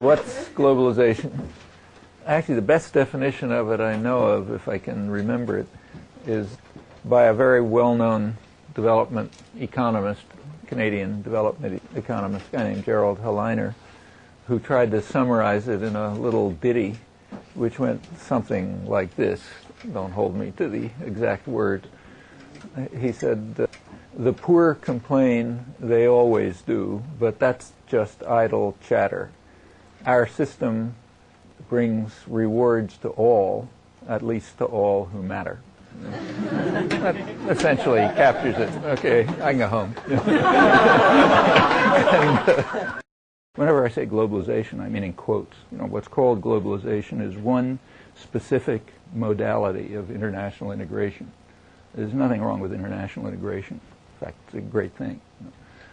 What's globalization? Actually, the best definition of it I know of, if I can remember it, is by a very well-known development economist, Canadian development economist, a guy named Gerald Helleiner, who tried to summarize it in a little ditty which went something like this. Don't hold me to the exact words. He said, "The poor complain, they always do, but that's just idle chatter. Our system brings rewards to all, at least to all who matter." That essentially captures it. Okay, I can go home. And, whenever I say globalization, I mean in quotes. What's called globalization is one specific modality of international integration. There's nothing wrong with international integration. In fact, it's a great thing.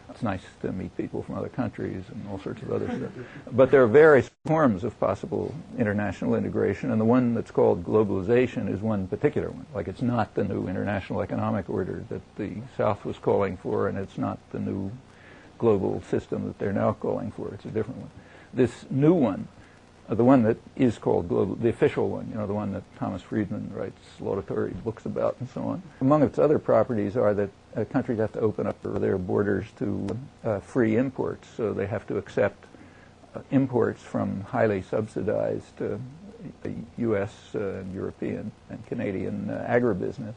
It's nice to meet people from other countries and all sorts of other stuff. But there are various forms of possible international integration, and the one that's called globalization is one particular one. Like, it's not the new international economic order that the South was calling for, and it's not the new global system that they're now calling for. It's a different one. This new one, the one that is called global, the official one, the one that Thomas Friedman writes laudatory books about and so on. Among its other properties are that countries have to open up their borders to free imports, so they have to accept imports from highly subsidized U.S., European, and Canadian agribusiness,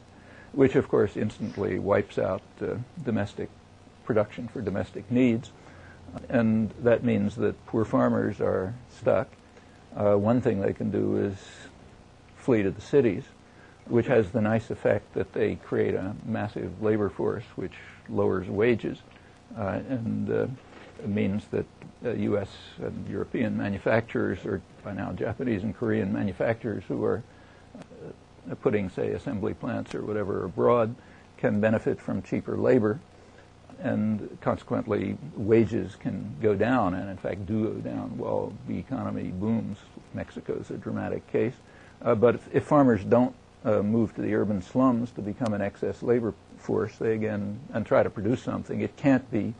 which of course instantly wipes out domestic production for domestic needs, and that means that poor farmers are stuck. One thing they can do is flee to the cities, which has the nice effect that they create a massive labor force which lowers wages, and it means that U.S. and European manufacturers, or by now Japanese and Korean manufacturers who are putting, say, assembly plants or whatever abroad, can benefit from cheaper labor, and consequently wages can go down, and in fact do go down while the economy booms. Mexico is a dramatic case. But if farmers don't move to the urban slums to become an excess labor force, they again, and try to produce something, it can't be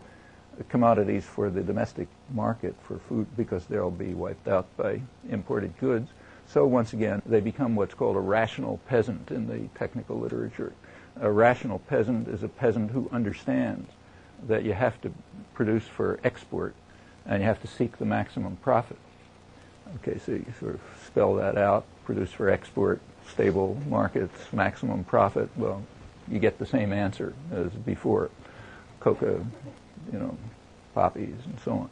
commodities for the domestic market for food, because they'll be wiped out by imported goods. So once again, they become what's called a rational peasant in the technical literature. A rational peasant is a peasant who understands that you have to produce for export and you have to seek the maximum profit. Okay, so you sort of spell that out: produce for export, stable markets, maximum profit. Well, you get the same answer as before: coca, poppies, and so on.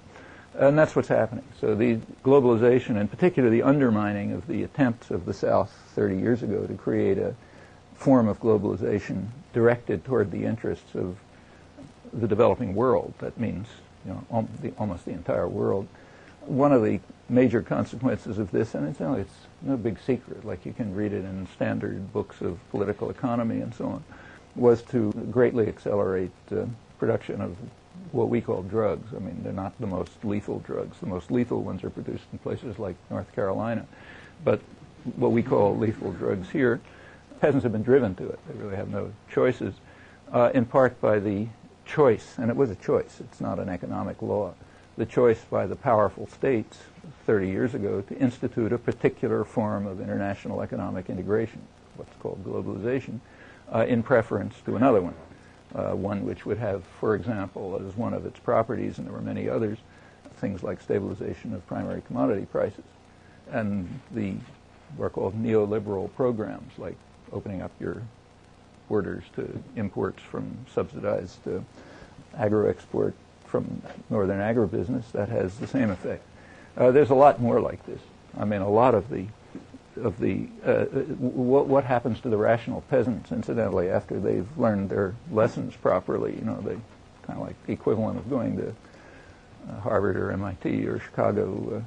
And that's what's happening. So the globalization, in particular the undermining of the attempts of the South 30 years ago to create a form of globalization directed toward the interests of the developing world. That means, almost the entire world. One of the major consequences of this, and it's no big secret, like you can read it in standard books of political economy and so on, was to greatly accelerate production of what we call drugs. I mean, they're not the most lethal drugs. The most lethal ones are produced in places like North Carolina. But what we call lethal drugs here, peasants have been driven to it. They really have no choices, in part by the choice, and it was a choice, it's not an economic law, the choice by the powerful states 30 years ago to institute a particular form of international economic integration, what's called globalization, in preference to another one. One which would have, for example, as one of its properties, and there were many others, things like stabilization of primary commodity prices, and what are called neoliberal programs, like opening up your borders to imports from subsidized agro-export from northern agribusiness. That has the same effect. There's a lot more like this. I mean, a lot of what happens to the rational peasants, incidentally, after they've learned their lessons properly. They kind of like the equivalent of going to Harvard or MIT or Chicago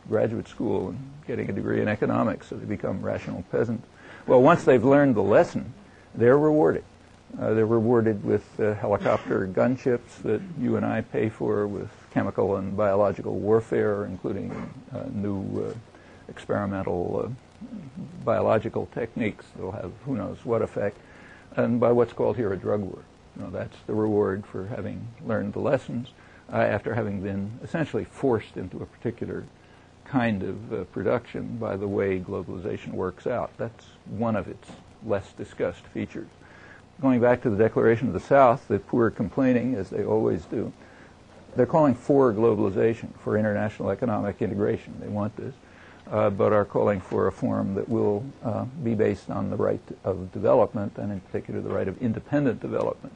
graduate school and getting a degree in economics, so they become rational peasants. Well, once they've learned the lesson, they're rewarded. They're rewarded with helicopter gunships that you and I pay for, with chemical and biological warfare, including new experimental biological techniques that will have who knows what effect, and by what's called here a drug war. That's the reward for having learned the lessons. after having been essentially forced into a particular kind of production by the way globalization works out. That's one of its less discussed features. Going back to the Declaration of the South, the poor are complaining, as they always do. They're calling for globalization, for international economic integration. They want this, but are calling for a form that will be based on the right of development, and in particular the right of independent development.